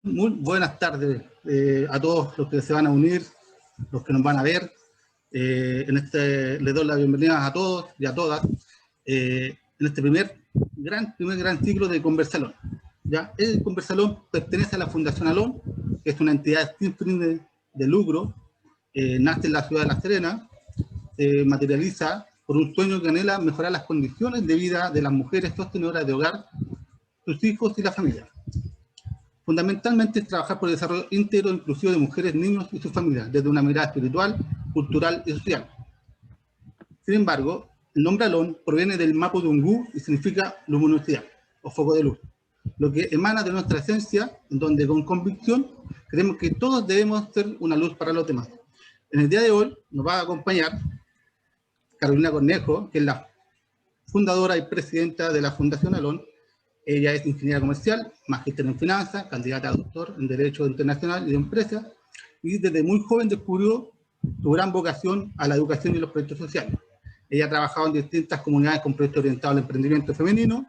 Muy buenas tardes a todos los que se van a unir, los que nos van a ver. Les doy la bienvenida a todos y a todas en este primer gran ciclo de Conversalón. ¿Ya? El Conversalón pertenece a la Fundación Alon, que es una entidad sin fin de lucro, nace en la ciudad de La Serena, se materializa por un sueño que anhela mejorar las condiciones de vida de las mujeres sostenedoras de hogar, sus hijos y la familia. Fundamentalmente es trabajar por el desarrollo íntegro e inclusivo de mujeres, niños y sus familias, desde una mirada espiritual, cultural y social. Sin embargo, el nombre Alon proviene del mapudungún y significa luminosidad o foco de luz, lo que emana de nuestra esencia, en donde con convicción creemos que todos debemos ser una luz para los demás. En el día de hoy nos va a acompañar Carolina Cornejo, que es la fundadora y presidenta de la Fundación Alon. Ella es ingeniera comercial, magíster en finanzas, candidata a doctor en Derecho Internacional y de Empresas, y desde muy joven descubrió su gran vocación a la educación y los proyectos sociales. Ella ha trabajado en distintas comunidades con proyectos orientados al emprendimiento femenino,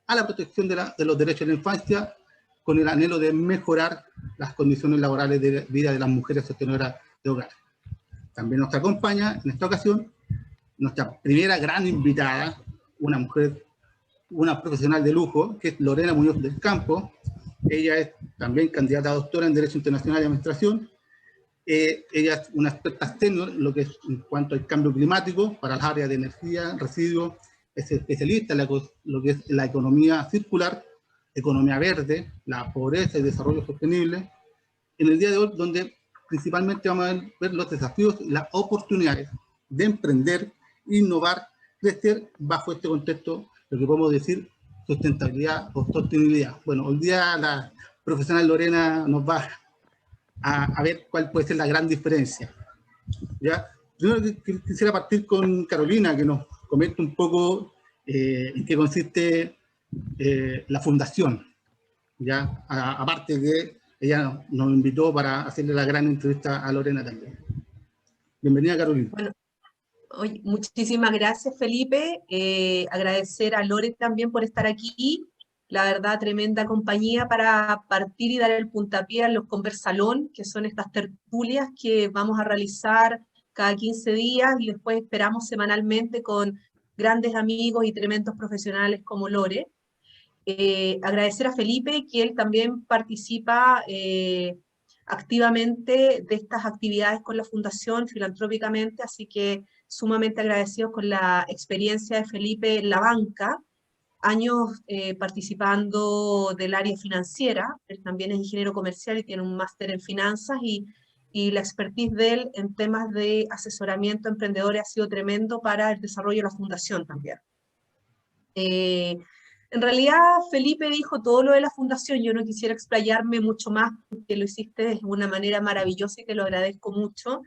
a la protección de los derechos de la infancia, con el anhelo de mejorar las condiciones laborales de vida de las mujeres sostenedoras de hogar. También nos acompaña en esta ocasión nuestra primera gran invitada, una mujer, una profesional de lujo, que es Lorena Muñoz del Campo. Ella es también candidata a doctora en Derecho Internacional y Administración. Ella es una experta senior en lo que es en cuanto al cambio climático para las áreas de energía, residuos, es especialista en lo que es la economía circular, economía verde, la pobreza y desarrollo sostenible. En el día de hoy, donde principalmente vamos a ver los desafíos y las oportunidades de emprender, innovar, crecer bajo este contexto, lo que podemos decir sustentabilidad o sostenibilidad. Bueno, hoy día la profesional Lorena nos va a ver cuál puede ser la gran diferencia. ¿Ya? Primero quisiera partir con Carolina, que nos comente un poco en qué consiste la fundación. ¿Ya? Aparte que ella nos invitó para hacerle la gran entrevista a Lorena también. Bienvenida, Carolina. Bueno, oye, muchísimas gracias, Felipe. Agradecer a Lore también por estar aquí. La verdad, tremenda compañía para partir y dar el puntapié a los Conversalón, que son estas tertulias que vamos a realizar cada 15 días y después esperamos semanalmente con grandes amigos y tremendos profesionales como Lore. Agradecer a Felipe, que él también participa activamente de estas actividades con la Fundación, filantrópicamente, así que sumamente agradecidos con la experiencia de Felipe en la banca, años participando del área financiera. Él también es ingeniero comercial y tiene un máster en finanzas, y la expertise de él en temas de asesoramiento a emprendedores ha sido tremendo para el desarrollo de la Fundación también. En realidad, Felipe dijo todo lo de la fundación. Yo no quisiera explayarme mucho más porque lo hiciste de una manera maravillosa y te lo agradezco mucho.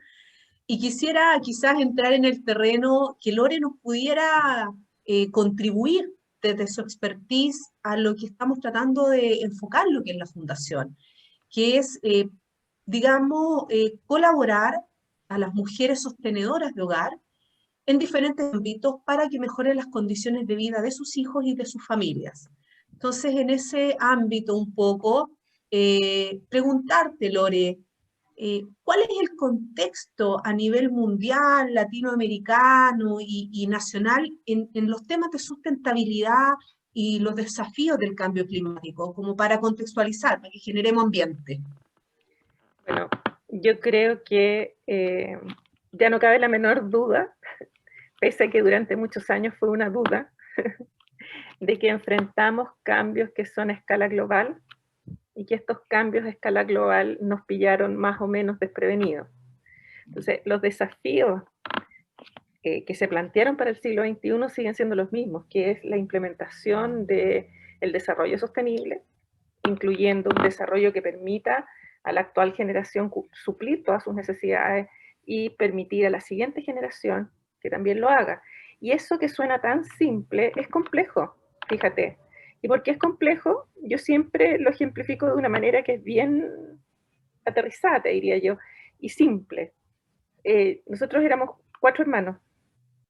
Y quisiera quizás entrar en el terreno que Lore nos pudiera contribuir desde su expertise a lo que estamos tratando de enfocar lo que es la fundación, que es, digamos, colaborar a las mujeres sostenedoras de hogar en diferentes ámbitos para que mejoren las condiciones de vida de sus hijos y de sus familias. Entonces, en ese ámbito un poco, preguntarte, Lore, ¿cuál es el contexto a nivel mundial, latinoamericano y nacional en los temas de sustentabilidad y los desafíos del cambio climático, como para contextualizar, para que generemos ambiente? Bueno, yo creo que ya no cabe la menor duda, pese a que durante muchos años fue una duda, de que enfrentamos cambios que son a escala global y que estos cambios a escala global nos pillaron más o menos desprevenidos. Entonces, los desafíos que se plantearon para el siglo XXI siguen siendo los mismos, que es la implementación del desarrollo sostenible, incluyendo un desarrollo que permita a la actual generación suplir todas sus necesidades y permitir a la siguiente generación que también lo haga. Y eso que suena tan simple es complejo, fíjate. ¿Y por qué es complejo? Yo siempre lo ejemplifico de una manera que es bien aterrizada, te diría yo, y simple. Nosotros éramos 4 hermanos.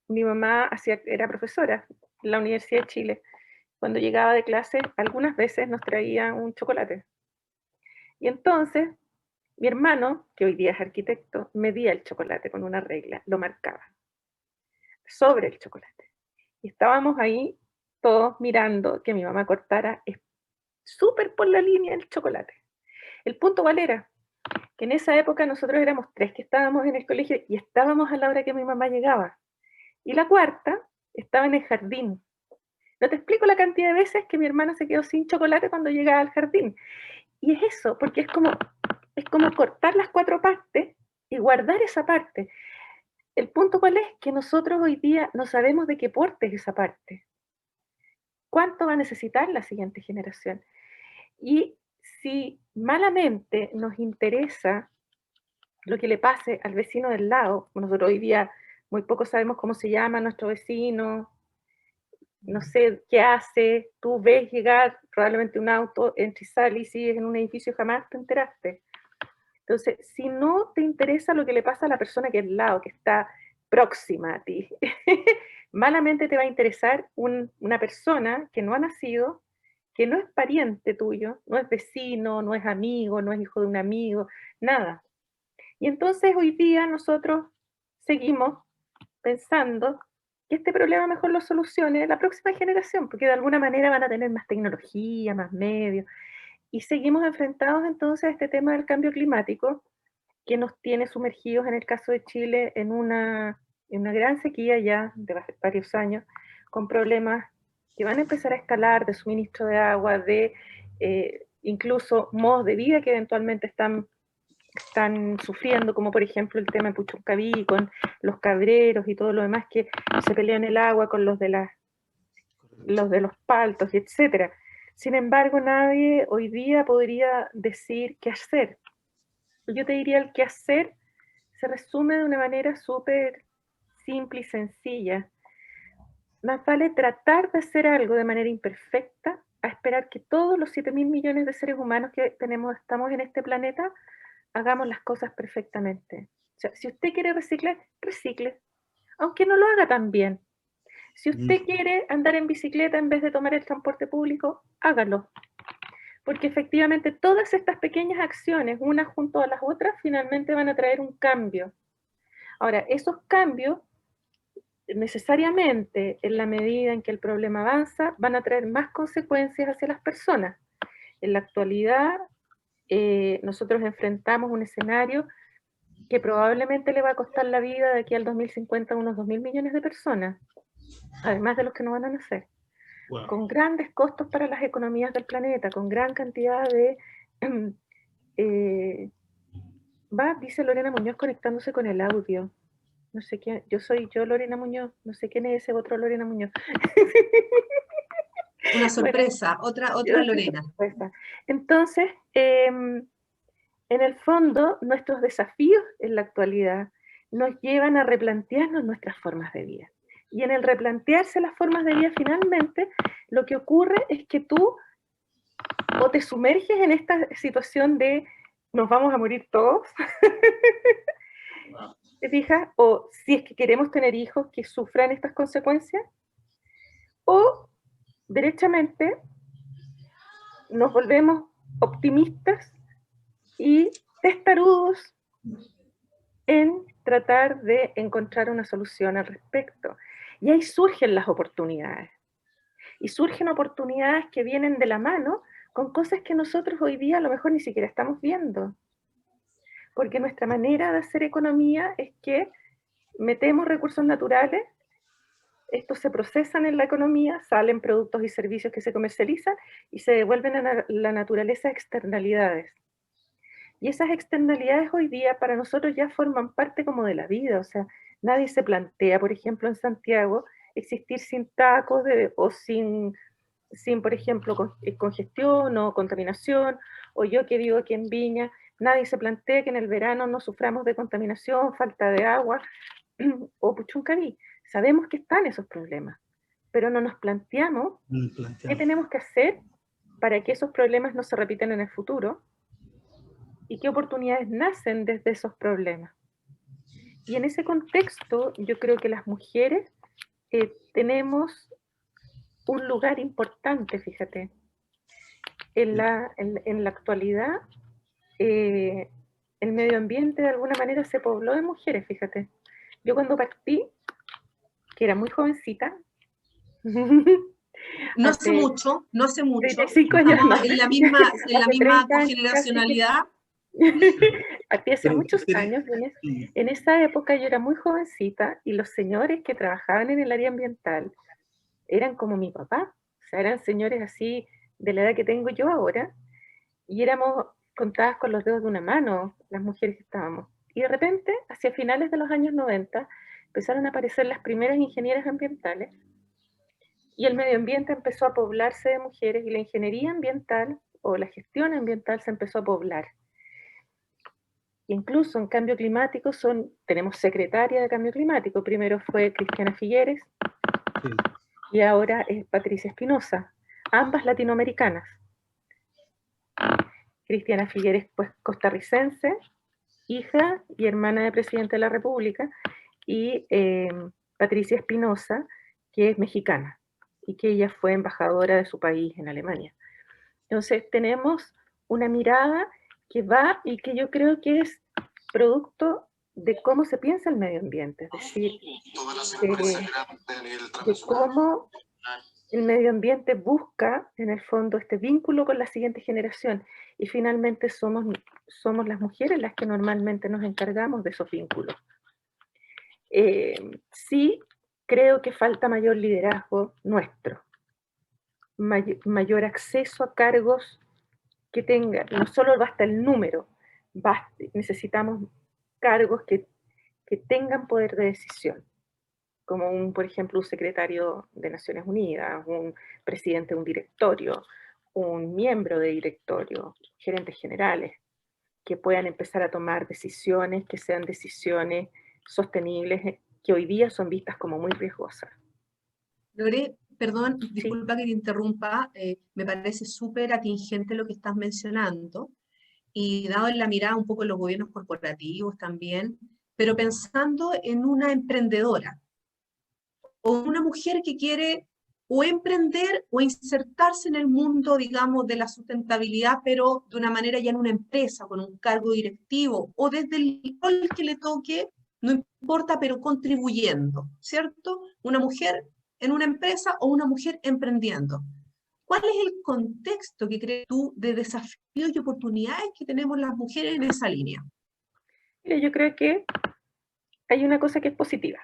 Mi mamá era profesora en la Universidad de Chile. Cuando llegaba de clase, algunas veces nos traía un chocolate. Y entonces, mi hermano, que hoy día es arquitecto, medía el chocolate con una regla, lo marcaba sobre el chocolate. Y estábamos ahí todos mirando que mi mamá cortara súper por la línea el chocolate. El punto, ¿cuál era? Que en esa época nosotros éramos 3 que estábamos en el colegio y estábamos a la hora que mi mamá llegaba. Y la cuarta estaba en el jardín. No te explico la cantidad de veces que mi hermana se quedó sin chocolate cuando llegaba al jardín. Y es eso, porque es como cortar las 4 partes y guardar esa parte. El punto, ¿cuál es? Que nosotros hoy día no sabemos de qué porte es esa parte. ¿Cuánto va a necesitar la siguiente generación? Y si malamente nos interesa lo que le pase al vecino del lado, nosotros hoy día muy poco sabemos cómo se llama nuestro vecino, no sé qué hace, tú ves llegar probablemente un auto, entra y sale y sigues en un edificio, jamás te enteraste. Entonces, si no te interesa lo que le pasa a la persona que es al lado, que está próxima a ti, malamente te va a interesar una persona que no ha nacido, que no es pariente tuyo, no es vecino, no es amigo, no es hijo de un amigo, nada. Y entonces hoy día nosotros seguimos pensando que este problema mejor lo solucione la próxima generación, porque de alguna manera van a tener más tecnología, más medios, y seguimos enfrentados entonces a este tema del cambio climático, que nos tiene sumergidos, en el caso de Chile, en una gran sequía ya de varios años, con problemas que van a empezar a escalar de suministro de agua, de incluso modos de vida que eventualmente están sufriendo, como por ejemplo el tema de Puchuncaví, con los cabreros y todo lo demás que se pelean el agua con los de los paltos, etc. Sin embargo, nadie hoy día podría decir qué hacer. Yo te diría el qué hacer se resume de una manera súper simple y sencilla. Más vale tratar de hacer algo de manera imperfecta a esperar que todos los 7.000 millones de seres humanos que estamos en este planeta hagamos las cosas perfectamente. O sea, si usted quiere reciclar, recicle, aunque no lo haga tan bien. Si usted quiere andar en bicicleta en vez de tomar el transporte público, hágalo. Porque efectivamente todas estas pequeñas acciones, unas junto a las otras, finalmente van a traer un cambio. Ahora, esos cambios, necesariamente, en la medida en que el problema avanza, van a traer más consecuencias hacia las personas. En la actualidad, nosotros enfrentamos un escenario que probablemente le va a costar la vida de aquí al 2050 a unos 2.000 millones de personas, además de los que no van a nacer, wow, con grandes costos para las economías del planeta, con gran cantidad de... dice Lorena Muñoz conectándose con el audio. No sé quién, soy yo Lorena Muñoz, no sé quién es ese otro Lorena Muñoz. Una sorpresa, bueno, otra Lorena. Sorpresa. Entonces, en el fondo, nuestros desafíos en la actualidad nos llevan a replantearnos nuestras formas de vida. Y en el replantearse las formas de vida, finalmente, lo que ocurre es que tú o te sumerges en esta situación de nos vamos a morir todos, ¿te fijas? O si es que queremos tener hijos que sufran estas consecuencias, o derechamente nos volvemos optimistas y testarudos en tratar de encontrar una solución al respecto. Y ahí surgen las oportunidades. Y surgen oportunidades que vienen de la mano con cosas que nosotros hoy día a lo mejor ni siquiera estamos viendo. Porque nuestra manera de hacer economía es que metemos recursos naturales, estos se procesan en la economía, salen productos y servicios que se comercializan y se devuelven a la naturaleza externalidades. Y esas externalidades hoy día para nosotros ya forman parte como de la vida, o sea, nadie se plantea, por ejemplo, en Santiago, existir sin tacos o sin, por ejemplo, congestión o contaminación, o yo que vivo aquí en Viña, nadie se plantea que en el verano no suframos de contaminación, falta de agua o Puchuncaví. Sabemos que están esos problemas, pero no nos planteamos qué tenemos que hacer para que esos problemas no se repitan en el futuro y qué oportunidades nacen desde esos problemas. Y en ese contexto, yo creo que las mujeres tenemos un lugar importante, fíjate. En la actualidad, el medio ambiente de alguna manera se pobló de mujeres, fíjate. Yo cuando partí, que era muy jovencita, No hace mucho, 35 años estamos más. en la misma Hace 30 años cogeneracionalidad. Partí hace muchos años, en esa época yo era muy jovencita y los señores que trabajaban en el área ambiental eran como mi papá, o sea, eran señores así de la edad que tengo yo ahora, y éramos contadas con los dedos de una mano las mujeres que estábamos. Y de repente, hacia finales de los años 90, empezaron a aparecer las primeras ingenieras ambientales, y el medio ambiente empezó a poblarse de mujeres, y la ingeniería ambiental o la gestión ambiental se empezó a poblar. Incluso en cambio climático tenemos secretaria de cambio climático, primero fue Cristiana Figueres, sí, y ahora es Patricia Espinosa, ambas latinoamericanas. Cristiana Figueres, pues costarricense, hija y hermana del presidente de la República, y Patricia Espinosa, que es mexicana, y que ella fue embajadora de su país en Alemania. Entonces tenemos una mirada que va y que yo creo que es producto de cómo se piensa el medio ambiente, es decir, de cómo el medio ambiente busca, en el fondo, este vínculo con la siguiente generación, y finalmente somos las mujeres las que normalmente nos encargamos de esos vínculos. Sí, creo que falta mayor liderazgo nuestro, mayor acceso a cargos que tengan, no solo basta el número, necesitamos cargos que tengan poder de decisión, como por ejemplo, un secretario de Naciones Unidas, un presidente de un directorio, un miembro de directorio, gerentes generales, que puedan empezar a tomar decisiones, que sean decisiones sostenibles, que hoy día son vistas como muy riesgosas. Lore, perdón, disculpa que te interrumpa, me parece súper atingente lo que estás mencionando, y dado en la mirada un poco en los gobiernos corporativos también, pero pensando en una emprendedora, o una mujer que quiere o emprender o insertarse en el mundo, digamos, de la sustentabilidad, pero de una manera ya en una empresa, con un cargo directivo, o desde el rol que le toque, no importa, pero contribuyendo, ¿cierto? Una mujer en una empresa o una mujer emprendiendo. ¿Cuál es el contexto que crees tú de desafíos y oportunidades que tenemos las mujeres en esa línea? Mira, yo creo que hay una cosa que es positiva.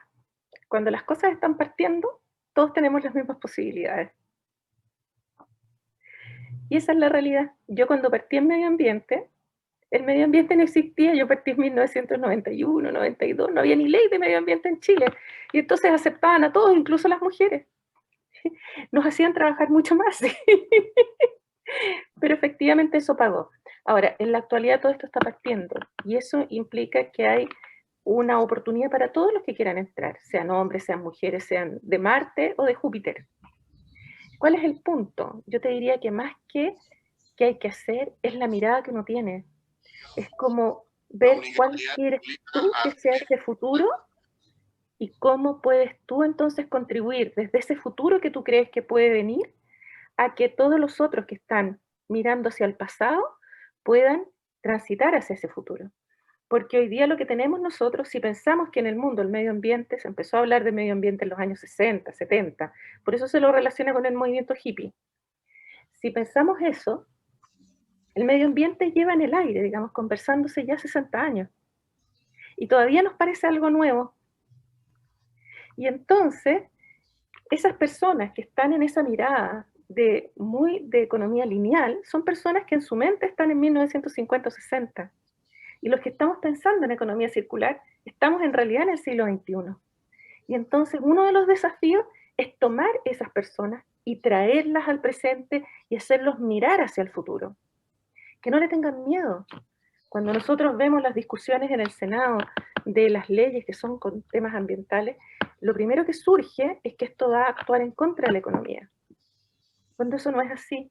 Cuando las cosas están partiendo, todos tenemos las mismas posibilidades. Y esa es la realidad. Yo cuando partí en medio ambiente, el medio ambiente no existía, yo partí en 1991, 92, no había ni ley de medio ambiente en Chile. Y entonces aceptaban a todos, incluso a las mujeres. Nos hacían trabajar mucho más. Pero efectivamente eso pagó. Ahora, en la actualidad todo esto está partiendo. Y eso implica que hay una oportunidad para todos los que quieran entrar, sean hombres, sean mujeres, sean de Marte o de Júpiter. ¿Cuál es el punto? Yo te diría que más que hay que hacer es la mirada que uno tiene. Es como ver cuál quieres tú que sea ese futuro y cómo puedes tú entonces contribuir desde ese futuro que tú crees que puede venir a que todos los otros que están mirando hacia el pasado puedan transitar hacia ese futuro. Porque hoy día lo que tenemos nosotros, si pensamos que en el mundo el medio ambiente, se empezó a hablar de medio ambiente en los años 60, 70, por eso se lo relaciona con el movimiento hippie. Si pensamos eso, el medio ambiente lleva en el aire, digamos, conversándose ya 60 años. Y todavía nos parece algo nuevo. Y entonces, esas personas que están en esa mirada de economía lineal, son personas que en su mente están en 1950 o 60. Y los que estamos pensando en economía circular, estamos en realidad en el siglo XXI. Y entonces uno de los desafíos es tomar esas personas y traerlas al presente y hacerlos mirar hacia el futuro. Que no le tengan miedo. Cuando nosotros vemos las discusiones en el Senado de las leyes que son con temas ambientales, lo primero que surge es que esto va a actuar en contra de la economía. Cuando eso no es así,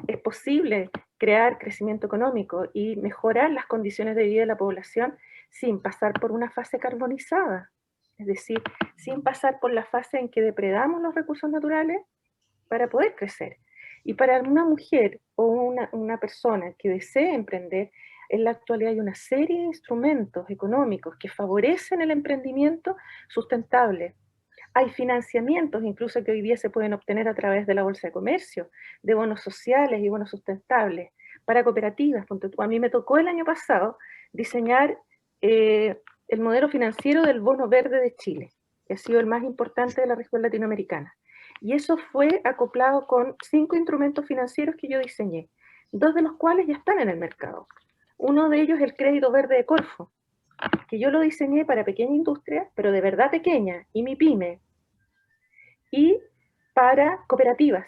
es posible crear crecimiento económico y mejorar las condiciones de vida de la población sin pasar por una fase carbonizada. Es decir, sin pasar por la fase en que depredamos los recursos naturales para poder crecer. Y para una mujer o una persona que desee emprender, En la actualidad hay una serie de instrumentos económicos que favorecen el emprendimiento sustentable. Hay financiamientos incluso que hoy día se pueden obtener a través de la Bolsa de Comercio, de bonos sociales y bonos sustentables, para cooperativas. A mí me tocó el año pasado diseñar el modelo financiero del bono verde de Chile, que ha sido el más importante de la región latinoamericana. Y eso fue acoplado con 5 instrumentos financieros que yo diseñé, 2 de los cuales ya están en el mercado. Uno de ellos es el crédito verde de Corfo, que yo lo diseñé para pequeña industria, pero de verdad pequeña, y mi pyme, y para cooperativas.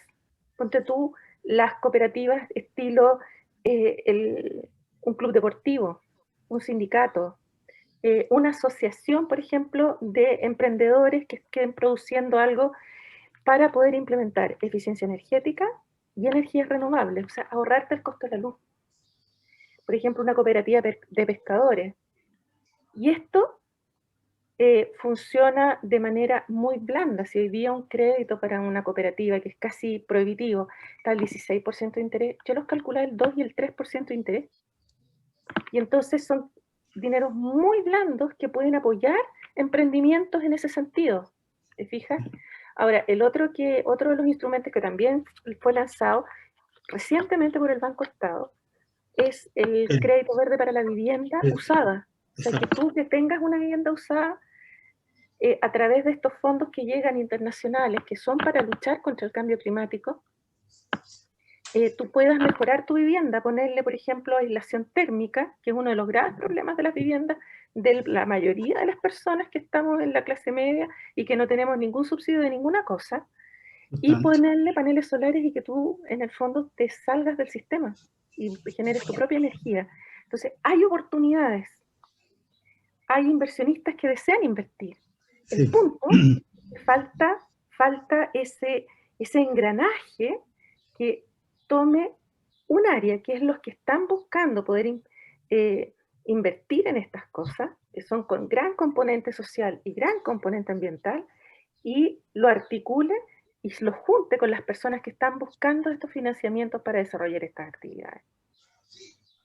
Ponte tú las cooperativas estilo un club deportivo, un sindicato, una asociación, por ejemplo, de emprendedores que estén produciendo algo para poder implementar eficiencia energética y energías renovables, o sea, ahorrarte el costo de la luz. Por ejemplo, una cooperativa de pescadores. Y esto funciona de manera muy blanda. Si hoy día un crédito para una cooperativa que es casi prohibitivo está al 16% de interés, yo los calculé el 2 y el 3% de interés. Y entonces son dineros muy blandos que pueden apoyar emprendimientos en ese sentido. ¿Te fijas? Ahora, otro de los instrumentos que también fue lanzado recientemente por el Banco Estado es el crédito verde para la vivienda usada. O sea, que tú que tengas una vivienda usada, a través de estos fondos que llegan internacionales, que son para luchar contra el cambio climático, tú puedas mejorar tu vivienda, ponerle, por ejemplo, aislación térmica, que es uno de los graves problemas de las viviendas de la mayoría de las personas que estamos en la clase media y que no tenemos ningún subsidio de ninguna cosa, y ponerle paneles solares y que tú, en el fondo, te salgas del sistema y generes tu propia energía. Entonces, hay oportunidades, hay inversionistas que desean invertir. El punto, falta ese engranaje que tome un área, que es los que están buscando poder invertir en estas cosas, que son con gran componente social y gran componente ambiental, y lo articule y lo junte con las personas que están buscando estos financiamientos para desarrollar estas actividades.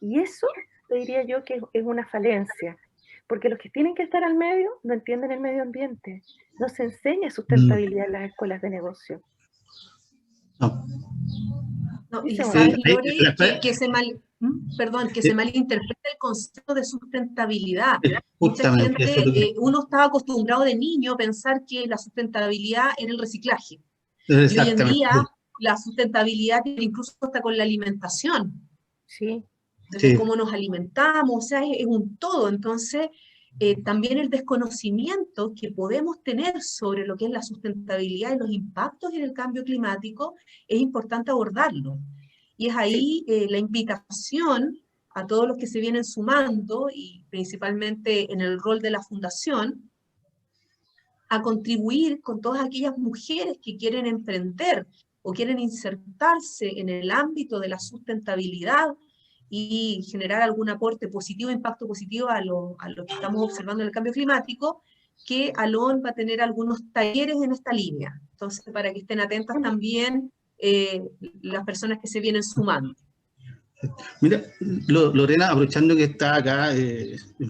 Y eso, te diría yo, que es una falencia, porque los que tienen que estar al medio no entienden el medio ambiente. No se enseña sustentabilidad en las escuelas de negocio. No. No, y sabes, Lore, que se malinterpreta el concepto de sustentabilidad. Mucha gente, uno estaba acostumbrado de niño a pensar que la sustentabilidad era el reciclaje. Y hoy en día la sustentabilidad tiene incluso hasta con la alimentación. Sí. Desde cómo nos alimentamos, o sea, es un todo. Entonces, también el desconocimiento que podemos tener sobre lo que es la sustentabilidad y los impactos en el cambio climático es importante abordarlo. Y es ahí la invitación a todos los que se vienen sumando, y principalmente en el rol de la Fundación, a contribuir con todas aquellas mujeres que quieren emprender o quieren insertarse en el ámbito de la sustentabilidad y generar algún aporte positivo, impacto positivo a lo que estamos observando en el cambio climático, que ALON va a tener algunos talleres en esta línea. Entonces, para que estén atentas también las personas que se vienen sumando. Mira, Lorena, aprovechando que está acá,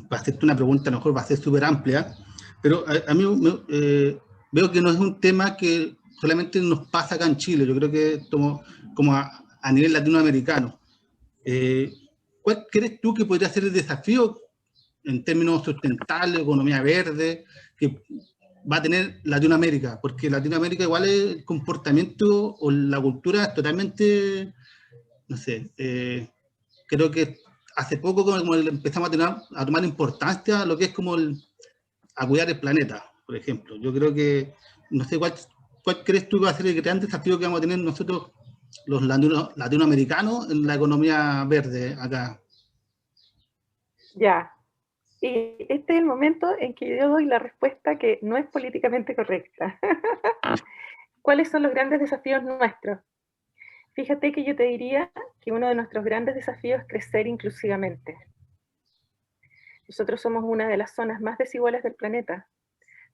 para hacerte una pregunta, a lo mejor va a ser súper amplia, pero a mí veo que no es un tema que solamente nos pasa acá en Chile, yo creo que como a nivel latinoamericano. ¿Cuál crees tú que podría ser el desafío en términos sustentables, economía verde, que va a tener Latinoamérica? Porque Latinoamérica igual el comportamiento o la cultura es totalmente, no sé, creo que hace poco como empezamos a tomar importancia a lo que es como a cuidar el planeta, por ejemplo. Yo creo que, no sé, ¿cuál crees tú que va a ser el gran desafío que vamos a tener nosotros los latinoamericanos en la economía verde acá? Ya. Y este es el momento en que yo doy la respuesta que no es políticamente correcta. ¿Cuáles son los grandes desafíos nuestros? Fíjate que yo te diría que uno de nuestros grandes desafíos es crecer inclusivamente. Nosotros somos una de las zonas más desiguales del planeta,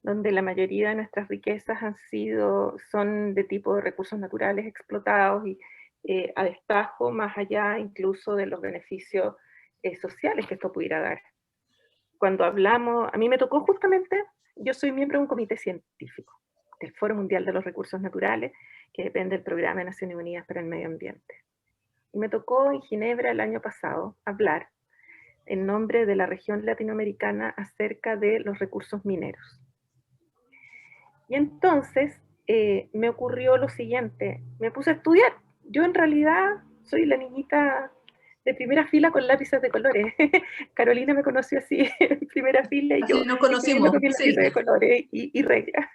donde la mayoría de nuestras riquezas son de tipo de recursos naturales explotados y a destajo, más allá incluso de los beneficios sociales que esto pudiera dar. Cuando hablamos, a mí me tocó justamente, yo soy miembro de un comité científico del Foro Mundial de los Recursos Naturales, que depende del Programa de Naciones Unidas para el Medio Ambiente. Y me tocó en Ginebra el año pasado hablar en nombre de la región latinoamericana acerca de los recursos mineros. Y entonces me ocurrió lo siguiente, me puse a estudiar. Yo en realidad soy la niñita de primera fila con lápices de colores. Carolina me conoció así, en primera fila, y Así yo nos conocimos, con mi sí. lápiz de colores y regla.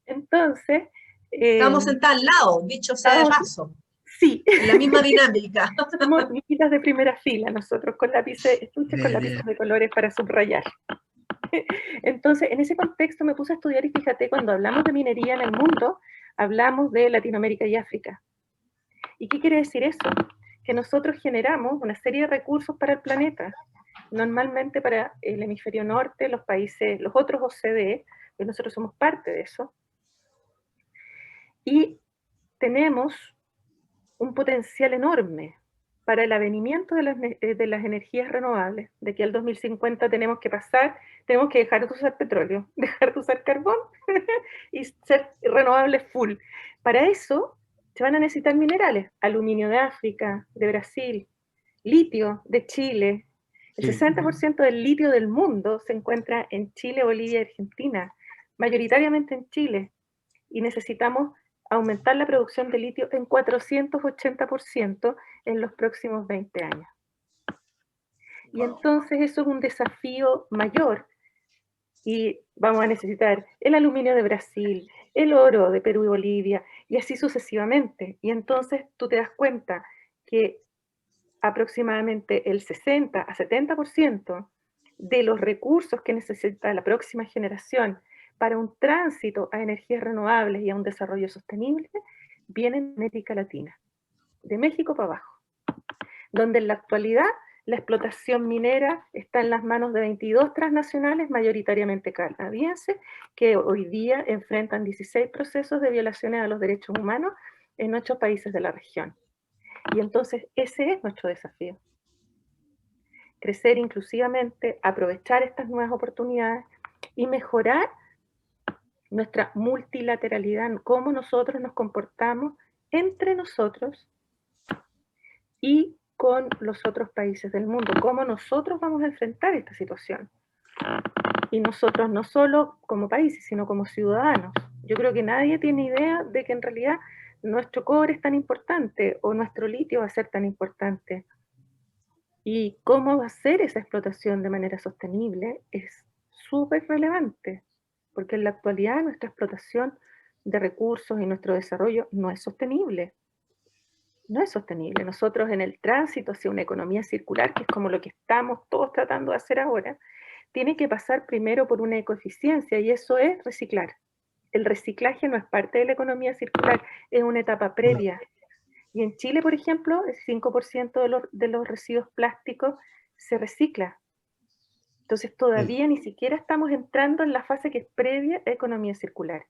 Entonces... Estábamos sentados al lado, dicho sea de paso. Sí. En la misma dinámica. Somos niñitas de primera fila nosotros, con lápices, estuches con lápices de colores para subrayar. Entonces, en ese contexto me puse a estudiar y fíjate, cuando hablamos de minería en el mundo, hablamos de Latinoamérica y África. ¿Y qué quiere decir eso? Que nosotros generamos una serie de recursos para el planeta, normalmente para el hemisferio norte, los países, los otros OCDE, que nosotros somos parte de eso, y tenemos un potencial enorme para el avenimiento de las energías renovables. De aquí al 2050 tenemos que dejar de usar petróleo, dejar de usar carbón y ser renovables full. Para eso se van a necesitar minerales, aluminio de África, de Brasil, litio de Chile. El 60% del litio del mundo se encuentra en Chile, Bolivia y Argentina, mayoritariamente en Chile, y necesitamos aumentar la producción de litio en 480% en los próximos 20 años. Y entonces eso es un desafío mayor, y vamos a necesitar el aluminio de Brasil, el oro de Perú y Bolivia, y así sucesivamente. Y entonces tú te das cuenta que aproximadamente el 60 a 70% de los recursos que necesita la próxima generación para un tránsito a energías renovables y a un desarrollo sostenible, vienen de América Latina, de México para abajo, donde en la actualidad la explotación minera está en las manos de 22 transnacionales, mayoritariamente canadienses, que hoy día enfrentan 16 procesos de violaciones a los derechos humanos en 8 países de la región. Y entonces ese es nuestro desafío. Crecer inclusivamente, aprovechar estas nuevas oportunidades y mejorar nuestra multilateralidad, cómo nosotros nos comportamos entre nosotros y con los otros países del mundo, cómo nosotros vamos a enfrentar esta situación. Y nosotros no solo como países, sino como ciudadanos. Yo creo que nadie tiene idea de que en realidad nuestro cobre es tan importante o nuestro litio va a ser tan importante. Y cómo va a ser esa explotación de manera sostenible es súper relevante, porque en la actualidad nuestra explotación de recursos y nuestro desarrollo no es sostenible. No es sostenible. Nosotros en el tránsito hacia una economía circular, que es como lo que estamos todos tratando de hacer ahora, tiene que pasar primero por una ecoeficiencia, y eso es reciclar. El reciclaje no es parte de la economía circular, es una etapa previa. Y en Chile, por ejemplo, el 5% de los residuos plásticos se recicla. Entonces todavía ni siquiera estamos entrando en la fase que es previa a economía circular.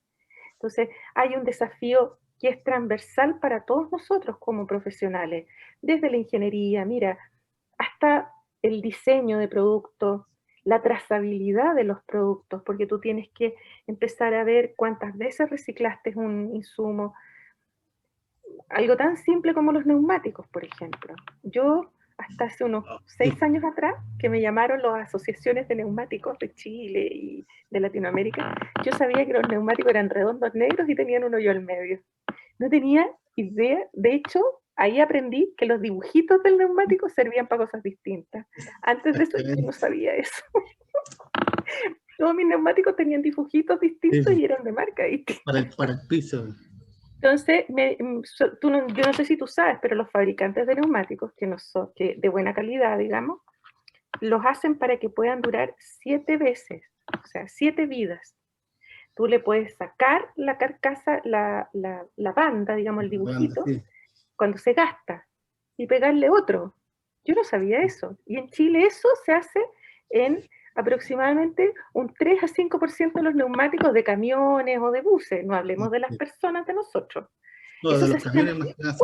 Entonces hay un desafío que es transversal para todos nosotros como profesionales, desde la ingeniería, mira, hasta el diseño de productos, la trazabilidad de los productos, porque tú tienes que empezar a ver cuántas veces reciclaste un insumo. Algo tan simple como los neumáticos, por ejemplo. Yo, hasta hace unos 6 años atrás, que me llamaron las asociaciones de neumáticos de Chile y de Latinoamérica, yo sabía que los neumáticos eran redondos negros y tenían un hoyo al medio. No tenía idea. De hecho, ahí aprendí que los dibujitos del neumático servían para cosas distintas. Antes de eso yo no sabía eso. Todos mis neumáticos tenían dibujitos distintos y eran de marca distinta. Para el piso. Entonces, yo no sé si tú sabes, pero los fabricantes de neumáticos, que de buena calidad, digamos, los hacen para que puedan durar 7 veces, o sea, 7 vidas. Tú le puedes sacar la carcasa, la banda, digamos, el dibujito, cuando se gasta, y pegarle otro. Yo no sabía eso. Y en Chile eso se hace en aproximadamente un 3 a 5% de los neumáticos de camiones o de buses. No hablemos de las personas de nosotros. No, Eso de se los hace camiones más que nada.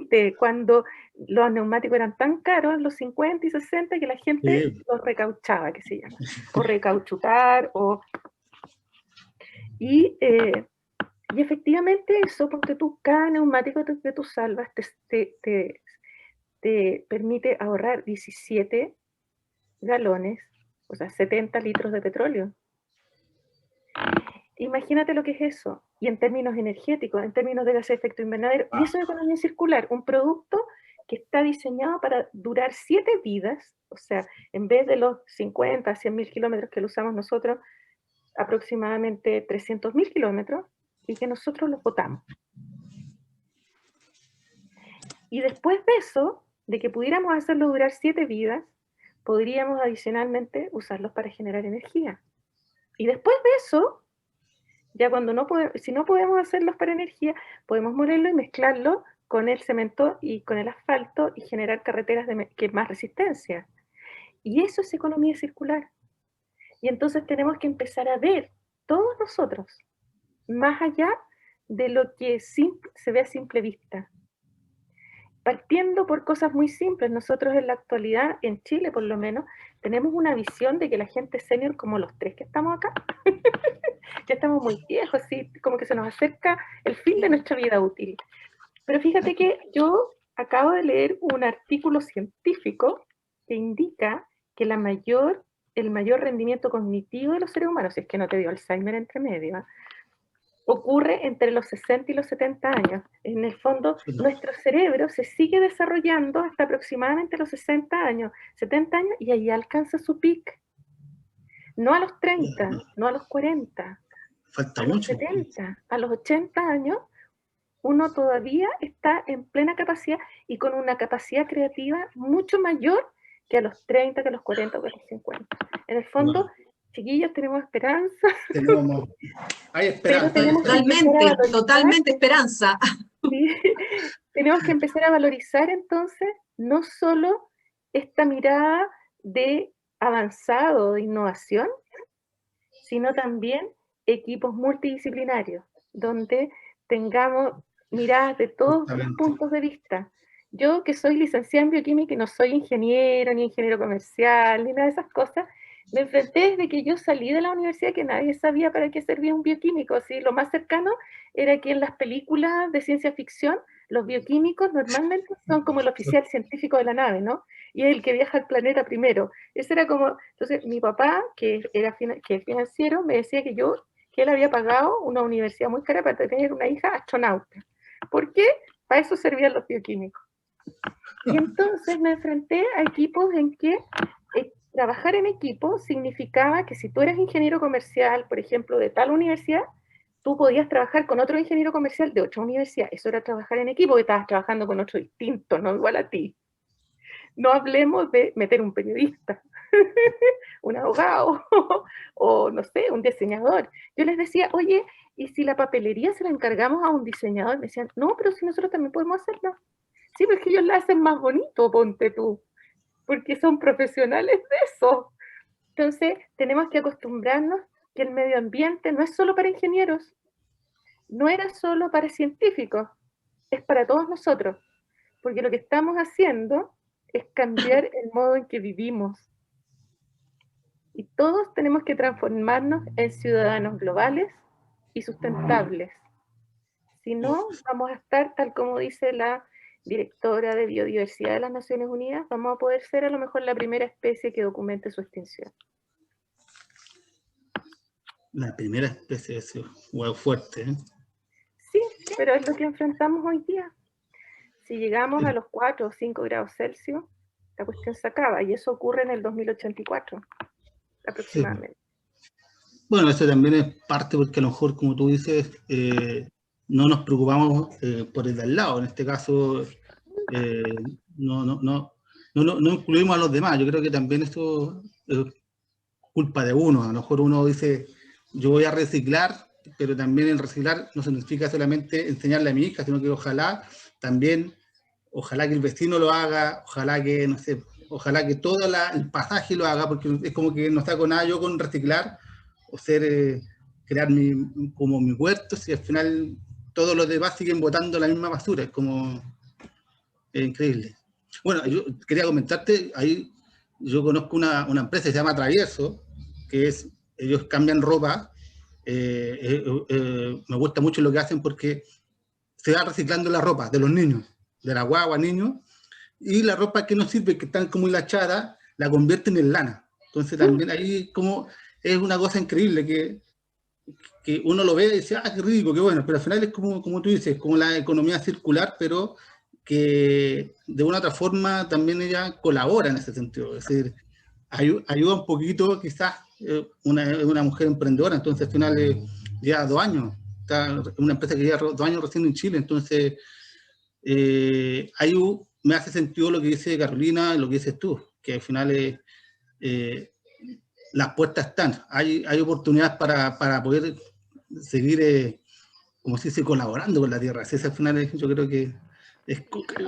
20, cuando los neumáticos eran tan caros, los 50 y 60, que la gente los recauchaba, que se llama, o recauchutar, y efectivamente eso, porque tú, cada neumático que tú salvas te permite ahorrar 17 galones, o sea, 70 litros de petróleo. Imagínate lo que es eso, y en términos energéticos, en términos de gases de efecto invernadero, y eso es economía circular, un producto que está diseñado para durar 7 vidas, o sea, en vez de los 50, 100.000 kilómetros que lo usamos nosotros, aproximadamente 300.000 kilómetros, y que nosotros los botamos. Y después de eso, de que pudiéramos hacerlo durar 7 vidas, podríamos adicionalmente usarlos para generar energía. Y después de eso, ya cuando si no podemos hacerlos para energía, podemos molerlo y mezclarlo con el cemento y con el asfalto y generar carreteras que más resistencia. Y eso es economía circular. Y entonces tenemos que empezar a ver, todos nosotros, más allá de lo que se ve a simple vista. Partiendo por cosas muy simples, nosotros en la actualidad, en Chile por lo menos, tenemos una visión de que la gente senior, como los 3 que estamos acá, ya estamos muy viejos, así como que se nos acerca el fin de nuestra vida útil. Pero fíjate que yo acabo de leer un artículo científico que indica que el mayor rendimiento cognitivo de los seres humanos, si es que no te dio Alzheimer entre medio, ocurre entre los 60 y los 70 años. En el fondo, nuestro cerebro se sigue desarrollando hasta aproximadamente los 60 años, 70 años, y ahí alcanza su pic. No a los 30, no a los 40, falta a los mucho. 70, a los 80 años, uno todavía está en plena capacidad y con una capacidad creativa mucho mayor que a los 30, que a los 40 o que a los 50. En el fondo, chiquillos, tenemos esperanza. Hay esperanza. Pero totalmente esperanza. Sí, tenemos que empezar a valorizar entonces no solo esta mirada de avanzado, de innovación, sino también equipos multidisciplinarios, donde tengamos miradas de todos los puntos de vista. Yo, que soy licenciada en bioquímica y no soy ingeniero, ni ingeniero comercial, ni nada de esas cosas, me enfrenté desde que yo salí de la universidad que nadie sabía para qué servía un bioquímico. Así, lo más cercano era que en las películas de ciencia ficción, los bioquímicos normalmente son como el oficial científico de la nave, ¿no? Y es el que viaja al planeta primero. Ese era como, entonces mi papá, que es financiero, me decía que él había pagado una universidad muy cara para tener una hija astronauta. ¿Por qué? Para eso servían los bioquímicos. Y entonces me enfrenté a equipos en que trabajar en equipo significaba que si tú eras ingeniero comercial, por ejemplo, de tal universidad, tú podías trabajar con otro ingeniero comercial de otra universidad. Eso era trabajar en equipo, que estabas trabajando con otro distinto, no igual a ti. No hablemos de meter un periodista, un abogado, o no sé, un diseñador. Yo les decía, oye, ¿y si la papelería se la encargamos a un diseñador? Me decían, no, pero si nosotros también podemos hacerlo. Sí, pero es que ellos la hacen más bonito, ponte tú, porque son profesionales de eso. Entonces, tenemos que acostumbrarnos que el medio ambiente no es solo para ingenieros, no era solo para científicos, es para todos nosotros, porque lo que estamos haciendo es cambiar el modo en que vivimos. Y todos tenemos que transformarnos en ciudadanos globales y sustentables. Si no, vamos a estar, tal como dice la directora de Biodiversidad de las Naciones Unidas, vamos a poder ser a lo mejor la primera especie que documente su extinción. La primera especie es fuerte, ¿eh? Sí, pero es lo que enfrentamos hoy día. Si llegamos a los 4 o 5 grados Celsius, la cuestión se acaba, y eso ocurre en el 2084, aproximadamente. Sí. Bueno, eso también es parte porque a lo mejor, como tú dices, no nos preocupamos por el de al lado. En este caso, no incluimos a los demás. Yo creo que también esto es culpa de uno. A lo mejor uno dice, yo voy a reciclar, pero también el reciclar no significa solamente enseñarle a mi hija, sino que ojalá que el vecino lo haga, ojalá que, no sé, ojalá que todo el pasaje lo haga, porque es como que no saco nada yo con reciclar, o crear como mi huerto, si al final todos los demás siguen botando la misma basura. Es como, increíble. Bueno, yo quería comentarte, ahí yo conozco una empresa que se llama Travieso, que es, ellos cambian ropa, me gusta mucho lo que hacen porque se va reciclando la ropa de los niños, de la guagua, niños, y la ropa que no sirve, que están como hilachada, la convierten en lana. Entonces también ahí como es una cosa increíble que uno lo ve y dice, ah, qué rico, qué bueno, pero al final es como tú dices, como la economía circular, pero que de una u otra forma también ella colabora en ese sentido, es decir, ayuda un poquito quizás una mujer emprendedora, entonces al final lleva 2 años, está una empresa que lleva 2 años recién en Chile, entonces ahí me hace sentido lo que dice Carolina y lo que dices tú, que al final las puertas están, hay oportunidades para poder seguir, como se dice, colaborando con la tierra. Así es, al final yo creo que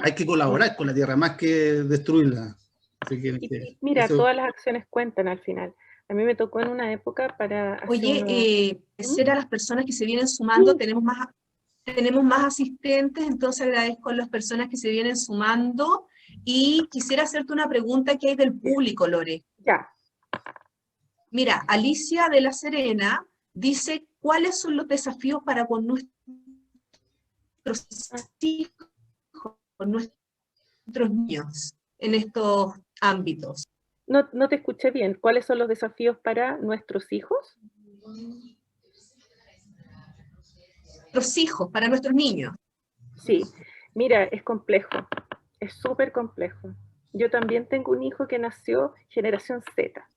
hay que colaborar con la tierra más que destruirla. Así que Mira, eso, todas las acciones cuentan al final. A mí me tocó en una época para... Oye, agradecer a las personas que se vienen sumando, tenemos más asistentes, entonces agradezco a las personas que se vienen sumando, y quisiera hacerte una pregunta que hay del público, Lore. Ya. Mira, Alicia de la Serena dice, ¿cuáles son los desafíos para con nuestros hijos, con nuestros niños en estos ámbitos? No te escuché bien. ¿Cuáles son los desafíos para nuestros hijos? Nuestros hijos, para nuestros niños. Sí, mira, es complejo, es súper complejo. Yo también tengo un hijo que nació generación Z,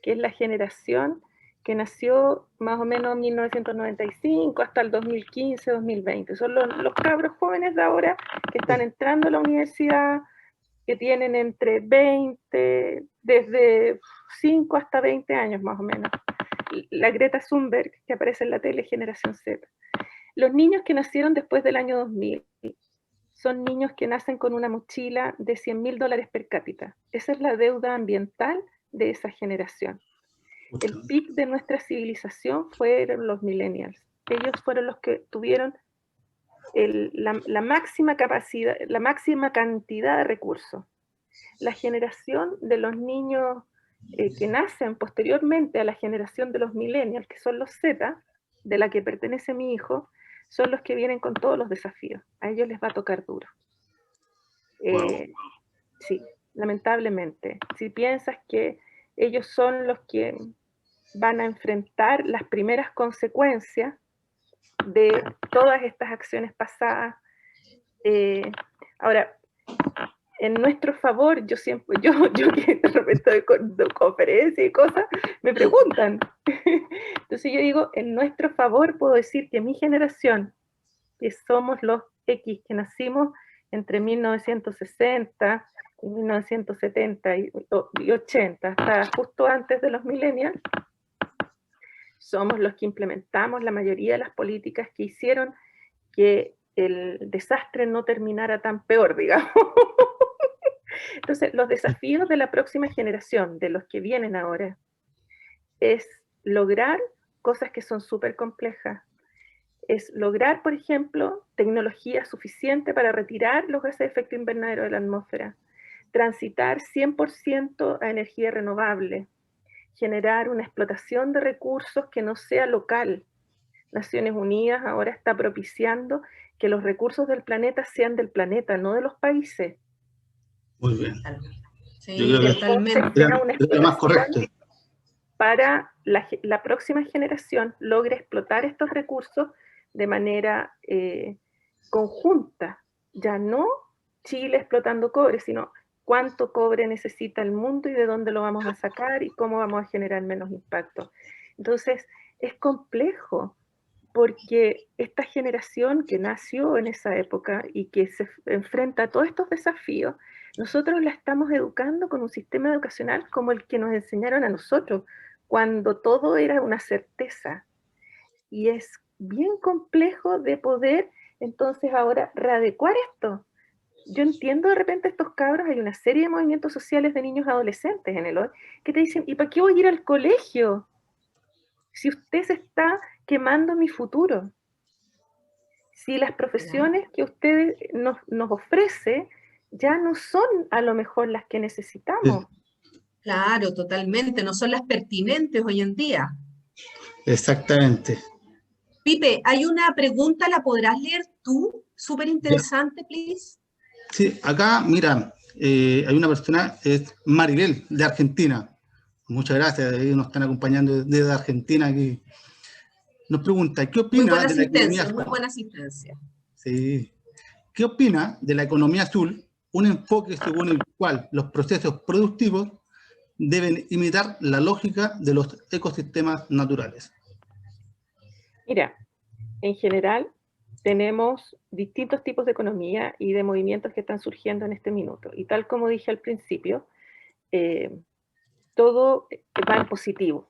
que es la generación que nació más o menos en 1995 hasta el 2015, 2020. Son los cabros jóvenes de ahora que están entrando a la universidad, que tienen entre 20, desde 5 hasta 20 años más o menos. La Greta Thunberg, que aparece en la tele, generación Z. Los niños que nacieron después del año 2000 son niños que nacen con una mochila de $100.000 per cápita. Esa es la deuda ambiental de esa generación. El pic de nuestra civilización fueron los millennials. Ellos fueron los que tuvieron la máxima capacidad, la máxima cantidad de recursos. La generación de los niños que nacen posteriormente a la generación de los millennials, que son los Z, de la que pertenece mi hijo, son los que vienen con todos los desafíos. A ellos les va a tocar duro. Sí, lamentablemente. Si piensas que ellos son los que van a enfrentar las primeras consecuencias de todas estas acciones pasadas. Ahora, en nuestro favor, yo que de repente doy conferencias y cosas, me preguntan. Entonces yo digo, en nuestro favor puedo decir que mi generación, que somos los X, que nacimos entre 1960 y 1970 y 80, hasta justo antes de los millennials, somos los que implementamos la mayoría de las políticas que hicieron que el desastre no terminara tan peor, digamos. Entonces, los desafíos de la próxima generación, de los que vienen ahora, es lograr cosas que son súper complejas. Es lograr, por ejemplo, tecnología suficiente para retirar los gases de efecto invernadero de la atmósfera, transitar 100% a energía renovable, generar una explotación de recursos que no sea local. Naciones Unidas ahora está propiciando que los recursos del planeta sean del planeta, no de los países. muy bien. Sí, totalmente. Sea una es lo más correcto. Para la próxima generación logre explotar estos recursos de manera conjunta. Ya no Chile explotando cobre, sino cuánto cobre necesita el mundo y de dónde lo vamos a sacar y cómo vamos a generar menos impacto. Entonces, es complejo, porque esta generación que nació en esa época y que se enfrenta a todos estos desafíos, nosotros la estamos educando con un sistema educacional como el que nos enseñaron a nosotros, cuando todo era una certeza. Y es bien complejo de poder, entonces, ahora readecuar esto. Yo entiendo de repente estos cabros, hay una serie de movimientos sociales de niños adolescentes en el hoy que te dicen, ¿y para qué voy a ir al colegio? Si usted se está quemando mi futuro. Si las profesiones que usted nos ofrece ya no son a lo mejor las que necesitamos. Claro, totalmente, no son las pertinentes hoy en día. Exactamente. Pipe, hay una pregunta, ¿la podrás leer tú? Súper Ya. interesante, please. Sí, acá, mira, hay una persona, es Maribel, de Argentina. Muchas gracias, ellos nos están acompañando desde Argentina aquí. Nos pregunta, ¿qué Muy opina buena de la economía asistencia, muy azul? buena asistencia. Sí. ¿Qué opina de la economía azul? Un enfoque según el cual los procesos productivos deben imitar la lógica de los ecosistemas naturales. Mira, en general tenemos distintos tipos de economía y de movimientos que están surgiendo en este minuto. Y tal como dije al principio, todo va en positivo.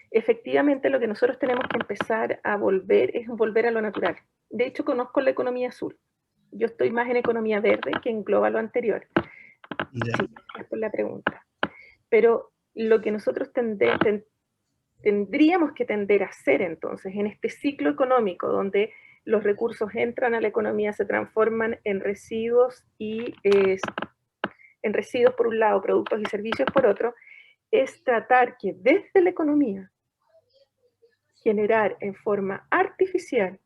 Efectivamente, lo que nosotros tenemos que empezar a volver es volver a lo natural. De hecho, conozco la economía azul. Yo estoy más en economía verde que engloba lo anterior. Ya. Sí, gracias por la pregunta. Pero lo que nosotros tendríamos que tender a hacer entonces, en este ciclo económico donde los recursos entran a la economía, se transforman en residuos y en residuos por un lado, productos y servicios por otro, es tratar que desde la economía generar en forma artificial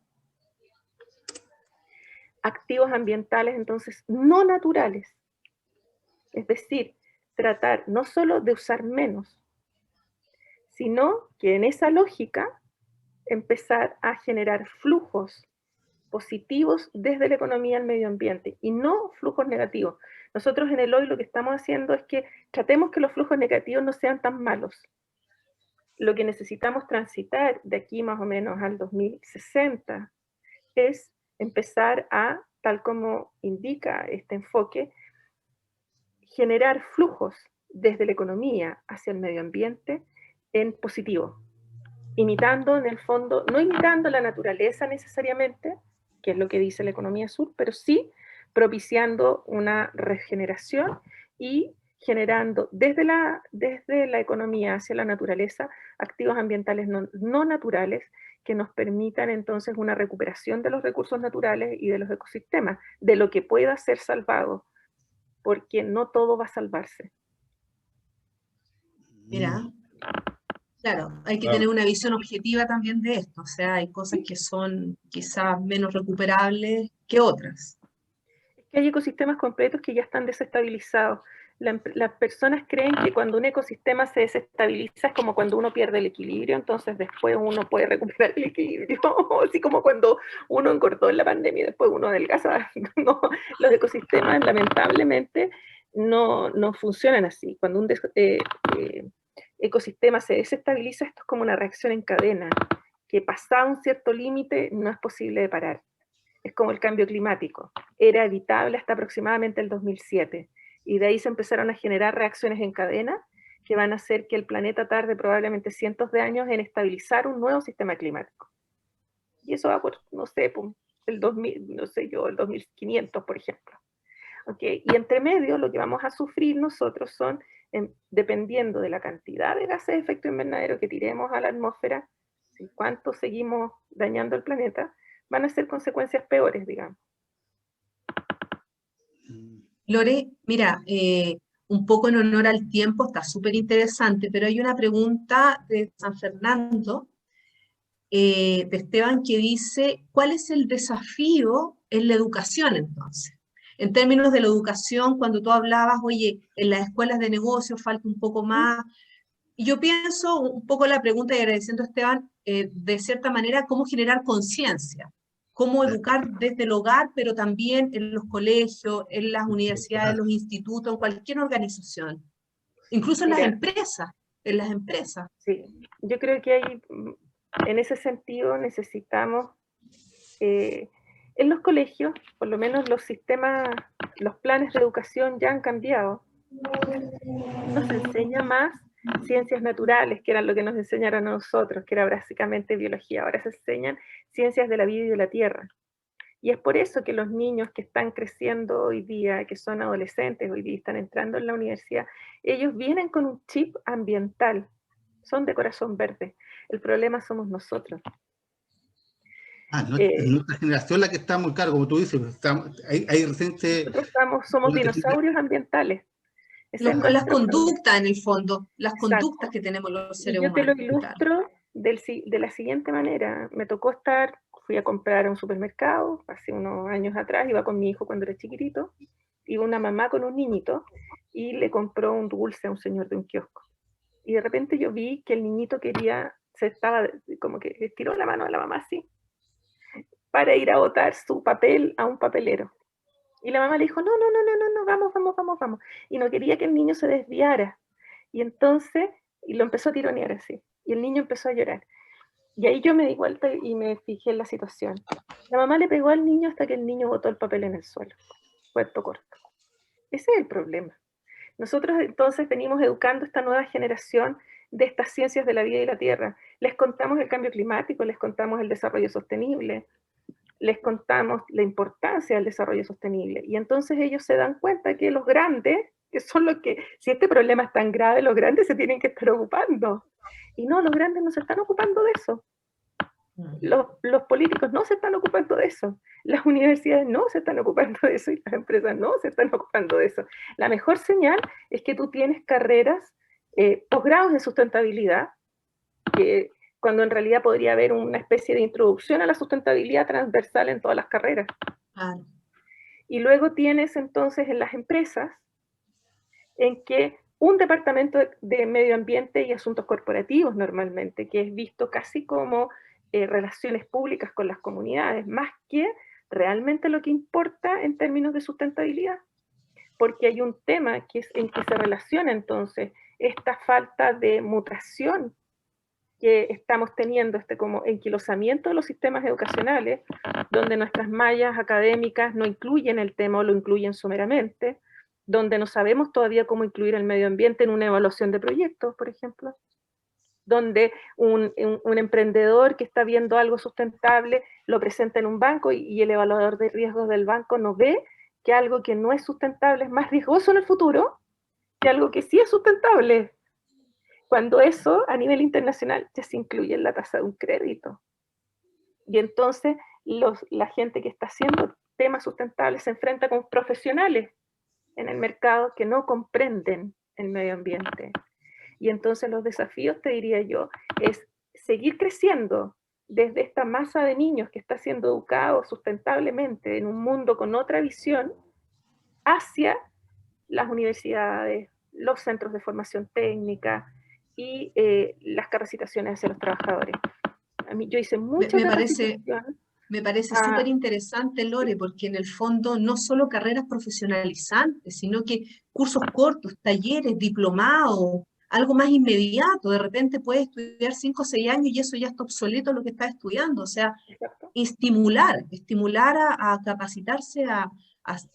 activos ambientales entonces no naturales. Es decir, tratar no solo de usar menos, sino que en esa lógica empezar a generar flujos positivos desde la economía al medio ambiente y no flujos negativos. Nosotros en el hoy lo que estamos haciendo es que tratemos que los flujos negativos no sean tan malos. Lo que necesitamos transitar de aquí más o menos al 2060 es empezar a, tal como indica este enfoque, generar flujos desde la economía hacia el medio ambiente en positivo, imitando en el fondo, no imitando la naturaleza necesariamente, que es lo que dice la economía azul, pero sí propiciando una regeneración y generando desde la economía hacia la naturaleza activos ambientales no naturales que nos permitan entonces una recuperación de los recursos naturales y de los ecosistemas, de lo que pueda ser salvado, porque no todo va a salvarse. Mira, claro, hay que tener una visión objetiva también de esto, o sea, hay cosas que son quizás menos recuperables que otras. Es que hay ecosistemas completos que ya están desestabilizados. Las personas creen que cuando un ecosistema se desestabiliza es como cuando uno pierde el equilibrio, entonces después uno puede recuperar el equilibrio, así como cuando uno engordó en la pandemia y después uno adelgaza. No, los ecosistemas lamentablemente no funcionan así. Cuando un ecosistema se desestabiliza, esto es como una reacción en cadena, que pasado un cierto límite no es posible de parar. Es como el cambio climático. Era evitable hasta aproximadamente el 2007. Y de ahí se empezaron a generar reacciones en cadena que van a hacer que el planeta tarde probablemente cientos de años en estabilizar un nuevo sistema climático. Y eso va por, no sé, el 2000, no sé yo, el 2500, por ejemplo. ¿Okay? Y entre medio lo que vamos a sufrir nosotros son, dependiendo de la cantidad de gases de efecto invernadero que tiremos a la atmósfera, si cuánto seguimos dañando el planeta, van a ser consecuencias peores, digamos. Lore, mira, un poco en honor al tiempo, está súper interesante, pero hay una pregunta de San Fernando, de Esteban, que dice, ¿cuál es el desafío en la educación entonces? En términos de la educación, cuando tú hablabas, oye, en las escuelas de negocios falta un poco más, y yo pienso un poco la pregunta y agradeciendo a Esteban, de cierta manera, cómo generar conciencia, cómo educar desde el hogar, pero también en los colegios, en las universidades, en los institutos, en cualquier organización, incluso en las Mira, empresas, en las empresas. sí, yo creo que hay, en ese sentido necesitamos, en los colegios, por lo menos los sistemas, los planes de educación ya han cambiado. No se enseña más ciencias naturales, que eran lo que nos enseñaron a nosotros, que era básicamente biología. Ahora se enseñan ciencias de la vida y de la tierra. Y es por eso que los niños que están creciendo hoy día, que son adolescentes hoy día, están entrando en la universidad, ellos vienen con un chip ambiental, son de corazón verde. El problema somos nosotros. Es nuestra generación la que está muy claro, como tú dices, hay reciente... Nosotros somos dinosaurios ambientales. Las conductas, en el fondo, las Exacto. conductas que tenemos los seres humanos. Yo te lo humanos. ilustro de la siguiente manera. Me tocó fui a comprar a un supermercado hace unos años atrás, iba con mi hijo cuando era chiquitito, iba una mamá con un niñito y le compró un dulce a un señor de un kiosco. Y de repente yo vi que el niñito como que estiró la mano a la mamá así, para ir a botar su papel a un papelero. Y la mamá le dijo, no, vamos. Y no quería que el niño se desviara. Y entonces, lo empezó a tironear así. Y el niño empezó a llorar. Y ahí yo me di vuelta y me fijé en la situación. La mamá le pegó al niño hasta que el niño botó el papel en el suelo. Cuerpo corto. Ese es el problema. Nosotros entonces venimos educando esta nueva generación de estas ciencias de la vida y la tierra. Les contamos el cambio climático, les contamos el desarrollo sostenible, les contamos la importancia del desarrollo sostenible. Y entonces ellos se dan cuenta que los grandes, que son los que, si este problema es tan grave, los grandes se tienen que estar ocupando. Y no, los grandes no se están ocupando de eso. Los políticos no se están ocupando de eso. Las universidades no se están ocupando de eso y las empresas no se están ocupando de eso. La mejor señal es que tú tienes carreras, posgrados en sustentabilidad, que cuando en realidad podría haber una especie de introducción a la sustentabilidad transversal en todas las carreras. Y luego tienes entonces en las empresas en que un departamento de medio ambiente y asuntos corporativos normalmente, que es visto casi como relaciones públicas con las comunidades, más que realmente lo que importa en términos de sustentabilidad. Porque hay un tema en que se relaciona entonces esta falta de mutación que estamos teniendo, como enquilosamiento de los sistemas educacionales, donde nuestras mallas académicas no incluyen el tema o lo incluyen someramente, donde no sabemos todavía cómo incluir el medio ambiente en una evaluación de proyectos, por ejemplo, donde un emprendedor que está viendo algo sustentable lo presenta en un banco y el evaluador de riesgos del banco no ve que algo que no es sustentable es más riesgoso en el futuro que algo que sí es sustentable, cuando eso a nivel internacional ya se incluye en la tasa de un crédito. Y entonces la gente que está haciendo temas sustentables se enfrenta con profesionales en el mercado que no comprenden el medio ambiente. Y entonces los desafíos, te diría yo, es seguir creciendo desde esta masa de niños que está siendo educado sustentablemente en un mundo con otra visión hacia las universidades, los centros de formación técnica y las capacitaciones hacia los trabajadores. A mí, yo hice mucha capacitación. Me parece súper interesante, Lore, porque en el fondo no solo carreras profesionalizantes, sino que cursos cortos, talleres, diplomados, algo más inmediato. De repente puedes estudiar 5 o 6 años y eso ya está obsoleto lo que estás estudiando. O sea, estimular a capacitarse, a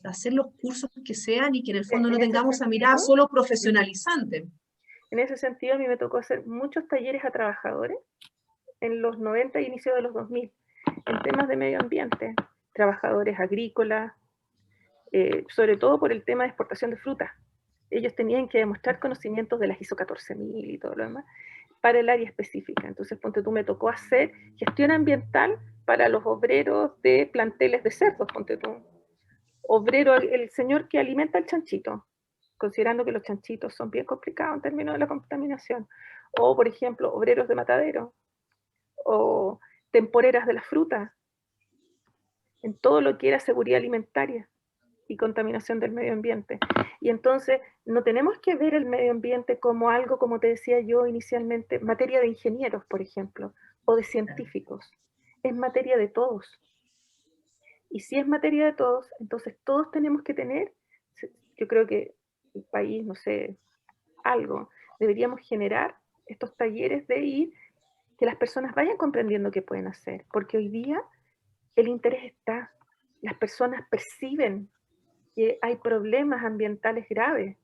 hacer los cursos que sean y que en el fondo no tengamos esa mirada solo profesionalizante. En ese sentido, a mí me tocó hacer muchos talleres a trabajadores en los 90 y inicio de los 2000, en temas de medio ambiente, trabajadores agrícolas, sobre todo por el tema de exportación de fruta. Ellos tenían que demostrar conocimientos de las ISO 14000 y todo lo demás para el área específica. Entonces, ponte tú, me tocó hacer gestión ambiental para los obreros de planteles de cerdos, ponte tú. Obrero, el señor que alimenta el chanchito, considerando que los chanchitos son bien complicados en términos de la contaminación. O, por ejemplo, obreros de matadero, o temporeras de la fruta, en todo lo que era seguridad alimentaria y contaminación del medio ambiente. Y entonces no tenemos que ver el medio ambiente como algo, como te decía yo inicialmente, materia de ingenieros, por ejemplo, o de científicos. Es materia de todos. Y si es materia de todos, entonces todos tenemos que tener, yo creo que el país, no sé, algo, deberíamos generar estos talleres de ir, que las personas vayan comprendiendo qué pueden hacer, porque hoy día el interés está, las personas perciben que hay problemas ambientales graves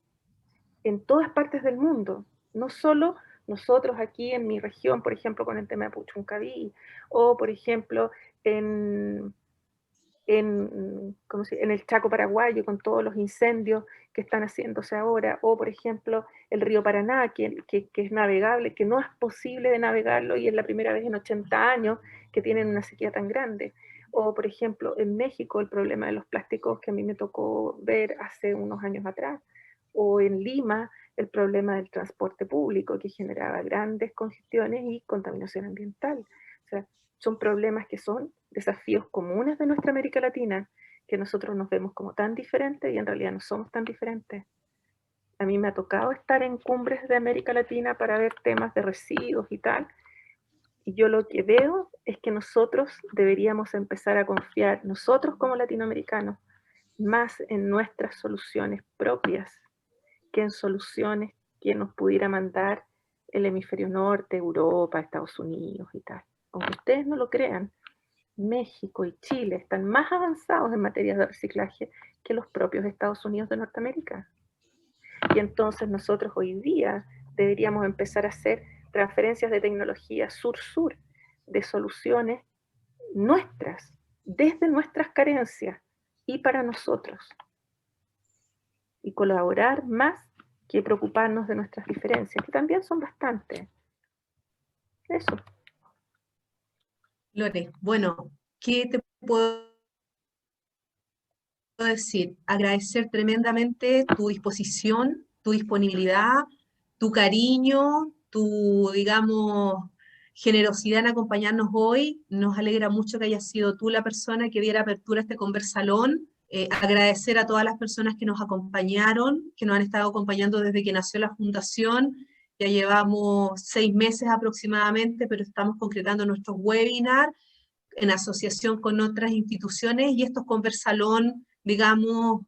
en todas partes del mundo, no solo nosotros aquí en mi región, por ejemplo, con el tema de Puchuncaví, o por ejemplo en en el Chaco paraguayo, con todos los incendios que están haciéndose ahora, o por ejemplo el río Paraná, que es navegable, que no es posible de navegarlo y es la primera vez en 80 años que tienen una sequía tan grande. O por ejemplo en México el problema de los plásticos que a mí me tocó ver hace unos años atrás, o en Lima el problema del transporte público que generaba grandes congestiones y contaminación ambiental. O sea, son problemas que son desafíos comunes de nuestra América Latina, que nosotros nos vemos como tan diferentes y en realidad no somos tan diferentes. A mí me ha tocado estar en cumbres de América Latina para ver temas de residuos y tal, y yo lo que veo es que nosotros deberíamos empezar a confiar, nosotros como latinoamericanos, más en nuestras soluciones propias que en soluciones que nos pudiera mandar el hemisferio norte, Europa, Estados Unidos y tal. Aunque ustedes no lo crean, México y Chile están más avanzados en materia de reciclaje que los propios Estados Unidos de Norteamérica. Y entonces nosotros hoy día deberíamos empezar a hacer transferencias de tecnología sur-sur, de soluciones nuestras, desde nuestras carencias y para nosotros. Y colaborar más que preocuparnos de nuestras diferencias, que también son bastantes. Eso. Lore, bueno, ¿qué te puedo decir? Agradecer tremendamente tu disposición, tu disponibilidad, tu cariño, tu, digamos, generosidad en acompañarnos hoy. Nos alegra mucho que hayas sido tú la persona que diera apertura a este conversalón. Agradecer a todas las personas que nos acompañaron, que nos han estado acompañando desde que nació la fundación. Ya llevamos 6 meses aproximadamente, pero estamos concretando nuestros webinars en asociación con otras instituciones y estos conversalón, digamos,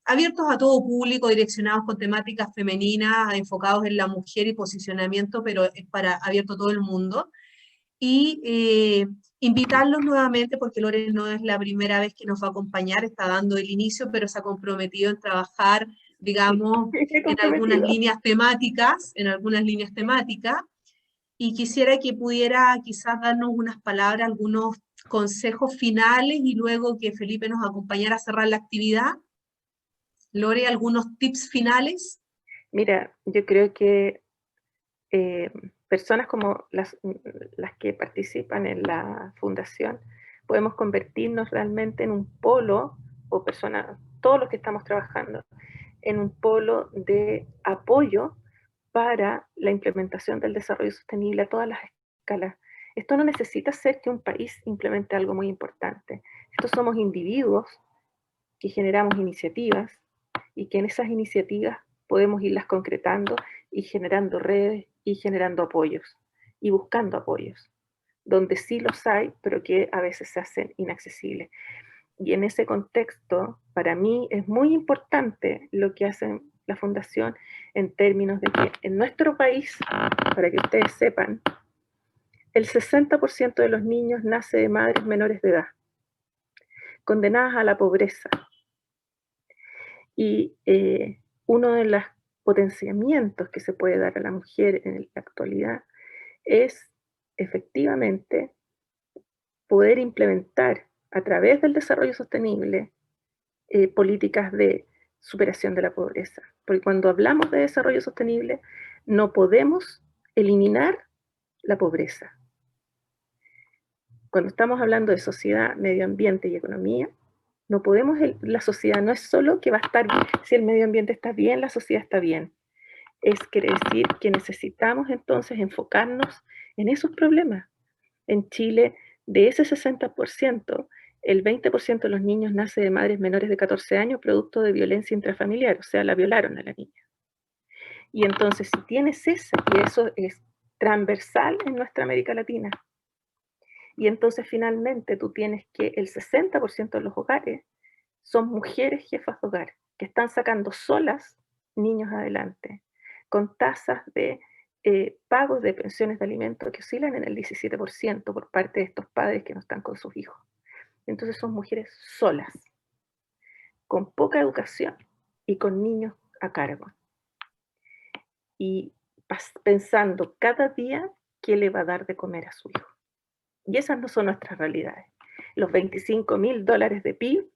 abiertos a todo público, direccionados con temáticas femeninas, enfocados en la mujer y posicionamiento, pero es para abierto a todo el mundo. Y invitarlos nuevamente, porque Lore no es la primera vez que nos va a acompañar, está dando el inicio, pero se ha comprometido en trabajar, digamos, en algunas líneas temáticas, y quisiera que pudiera quizás darnos unas palabras, algunos consejos finales y luego que Felipe nos acompañara a cerrar la actividad. Lore, ¿algunos tips finales? Mira, yo creo que personas como las que participan en la fundación, podemos convertirnos realmente en un polo, o personas, todos los que estamos trabajando, en un polo de apoyo para la implementación del desarrollo sostenible a todas las escalas. Esto no necesita ser que un país implemente algo muy importante. Estos somos individuos que generamos iniciativas y que en esas iniciativas podemos irlas concretando y generando redes y generando apoyos y buscando apoyos, donde sí los hay, pero que a veces se hacen inaccesibles. Y en ese contexto, para mí es muy importante lo que hace la Fundación en términos de que en nuestro país, para que ustedes sepan, el 60% de los niños nace de madres menores de edad, condenadas a la pobreza. Y uno de los potenciamientos que se puede dar a la mujer en la actualidad es efectivamente poder implementar a través del desarrollo sostenible políticas de superación de la pobreza. Porque cuando hablamos de desarrollo sostenible, no podemos eliminar la pobreza. Cuando estamos hablando de sociedad, medio ambiente y economía, no podemos, la sociedad no es solo que va a estar bien, si el medio ambiente está bien, la sociedad está bien. Es quiere decir que necesitamos entonces enfocarnos en esos problemas. En Chile, de ese 60%, el 20% de los niños nace de madres menores de 14 años producto de violencia intrafamiliar, o sea, la violaron a la niña. Y entonces, si tienes esa, y eso es transversal en nuestra América Latina, y entonces finalmente tú tienes que el 60% de los hogares son mujeres jefas de hogar, que están sacando solas niños adelante, con tasas de pagos de pensiones de alimentos que oscilan en el 17% por parte de estos padres que no están con sus hijos. Entonces son mujeres solas, con poca educación y con niños a cargo. Y pensando cada día qué le va a dar de comer a su hijo. Y esas no son nuestras realidades. los $25.000 de PIB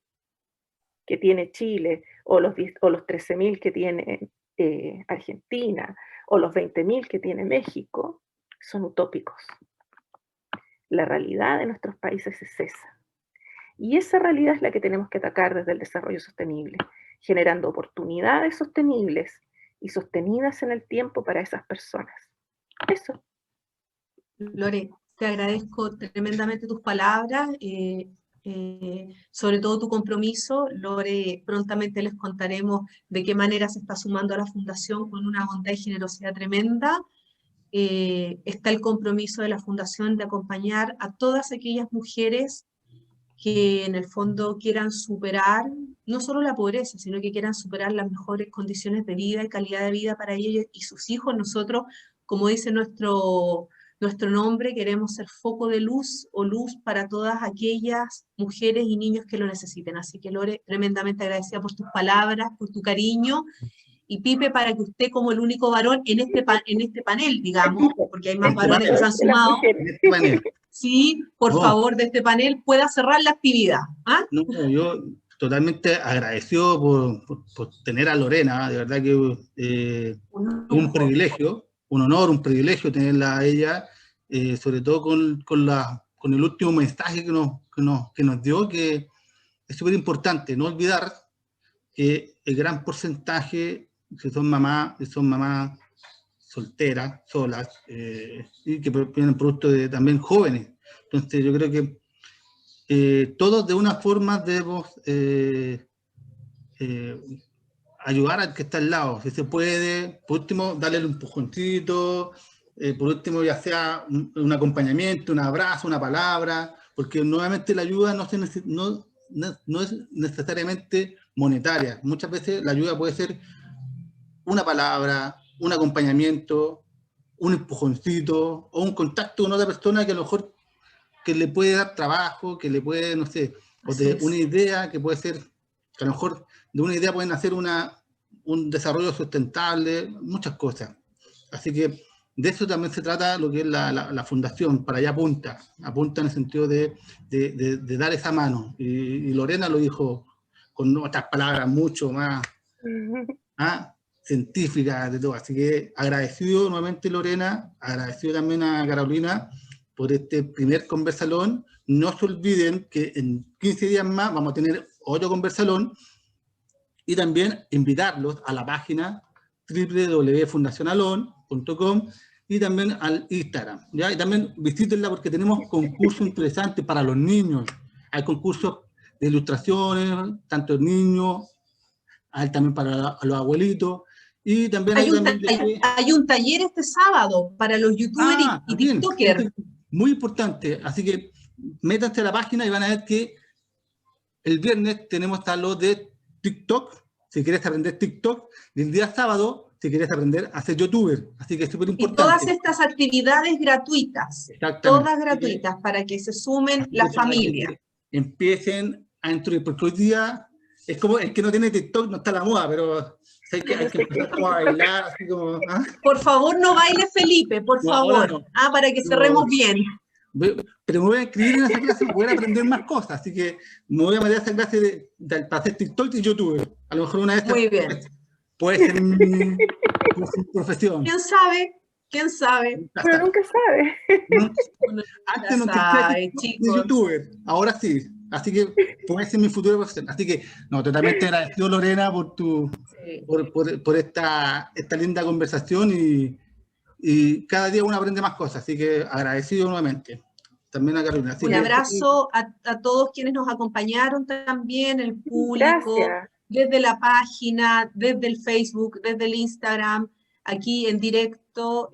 que tiene Chile, o los 13.000 que tiene Argentina, o los 20.000 que tiene México, son utópicos. La realidad de nuestros países es esa. Y esa realidad es la que tenemos que atacar desde el desarrollo sostenible, generando oportunidades sostenibles y sostenidas en el tiempo para esas personas. Eso. Lore, te agradezco tremendamente tus palabras, sobre todo tu compromiso. Lore, prontamente les contaremos de qué manera se está sumando a la Fundación con una bondad y generosidad tremenda. Está el compromiso de la Fundación de acompañar a todas aquellas mujeres que en el fondo quieran superar no solo la pobreza, sino que quieran superar las mejores condiciones de vida y calidad de vida para ellos y sus hijos. Nosotros, como dice nuestro nombre, queremos ser foco de luz o luz para todas aquellas mujeres y niños que lo necesiten. Así que Lore, tremendamente agradecida por tus palabras, por tu cariño. Y Pipe, para que usted, como el único varón en este panel, digamos, porque hay más varones que se han sumado, sí, por favor, de este panel, pueda cerrar la actividad. ¿Ah? No, yo totalmente agradecido por tener a Lorena, de verdad que un privilegio, un honor, un privilegio tenerla a ella, sobre todo con el último mensaje que nos dio, que es súper importante, no olvidar que el gran porcentaje que son mamás solteras, solas, y que vienen producto de también jóvenes. Entonces yo creo que todos de una forma debemos ayudar al que está al lado, si se puede, por último darle un empujoncito, por último ya sea un acompañamiento, un abrazo, una palabra, porque nuevamente la ayuda no es necesariamente monetaria, muchas veces la ayuda puede ser una palabra, un acompañamiento, un empujoncito o un contacto con otra persona que a lo mejor que le puede dar trabajo, que le puede, no sé, o de una idea que puede ser, que a lo mejor de una idea pueden hacer un desarrollo sustentable, muchas cosas. Así que de eso también se trata lo que es la fundación, para allá apunta en el sentido de dar esa mano. Y Lorena lo dijo con otras palabras mucho más científicas de todo. Así que agradecido nuevamente Lorena, agradecido también a Carolina por este primer Conversalón. No se olviden que en 15 días más vamos a tener otro Conversalón y también invitarlos a la página www.fundacionalon.com y también al Instagram, ¿ya? Y también visítenla porque tenemos concursos interesantes para los niños. Hay concursos de ilustraciones, tanto de niños, hay también para los abuelitos. Y también hay un taller este sábado para los youtubers y tiktokers. Muy importante, así que métanse a la página y van a ver que el viernes tenemos hasta lo de TikTok, si quieres aprender TikTok, y el día sábado, si quieres aprender a ser youtuber, así que es súper importante. Y todas estas actividades gratuitas, todas gratuitas, para que se sumen la familia. Empiecen a instruir, porque hoy día es como el que no tiene TikTok no está a la moda, pero hay que empezar como a bailar, así como... ¿ah? Por favor, no baile Felipe, por favor, no. Para que cerremos bien. Pero me voy a inscribir en esa clase para poder aprender más cosas, así que me voy a meter a esa clase para hacer TikTok y YouTube. A lo mejor una de estas muy bien. Puede ser mi profesión. ¿Quién sabe? ¿Quién sabe? Pero nunca sabe. Antes no sabe, chicos. YouTuber, ahora sí. Así que puede ser mi futuro profesión. Así que, no, totalmente agradecido, Lorena, por esta linda conversación y cada día uno aprende más cosas. Así que agradecido nuevamente. También a Carolina. Así un abrazo a todos quienes nos acompañaron también, el público. Gracias. Desde la página, desde el Facebook, desde el Instagram, aquí en directo.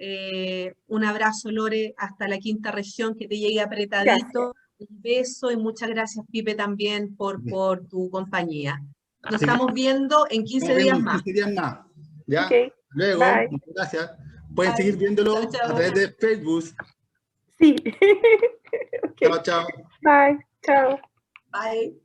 Un abrazo, Lore, hasta la quinta región, que te llegue apretadito. Gracias. Un beso y muchas gracias, Pipe, también por tu compañía. Nos estamos viendo en 15 días más. 15 días más. ¿Ya? Okay. Luego, bye. Muchas gracias. Pueden seguir viéndolo a través de Facebook. Sí. Okay. Chao, chao. Bye. Chao. Bye.